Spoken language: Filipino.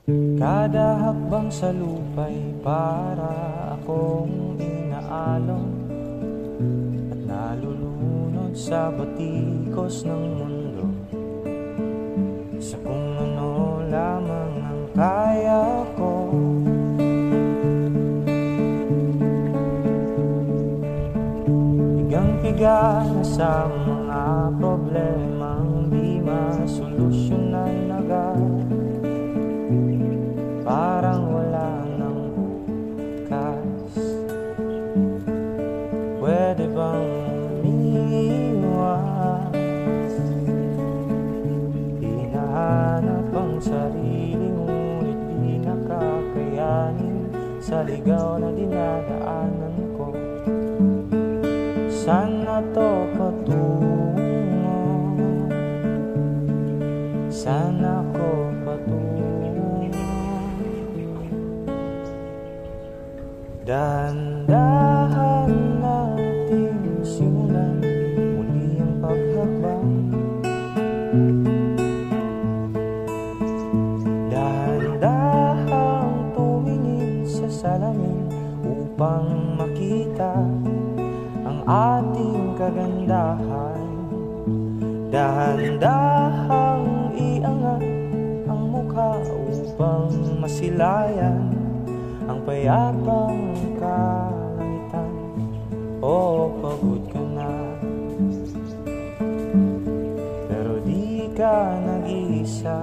Kada hakbang sa lupa'y para akong inaalon at nalulunod sa batikos ng mundo, sa kung ano lamang ang kaya ko. Pigang-piga na sa mga problemang di masolusyonan agad, parang wala nang bukas. Pwede bang umiwas? Hinahanap ang sarili ngunit di nakakayanin sa ligaw na dinadaanan ko. Sana to patungo, sana ko patungo. Dahan-dahan natin simulan muli ang paghakbang. Dahan-dahang tumingin sa salamin upang makita ang ating kagandahan. Dahan-dahang iangat ang mukha upang masilayan ang payapang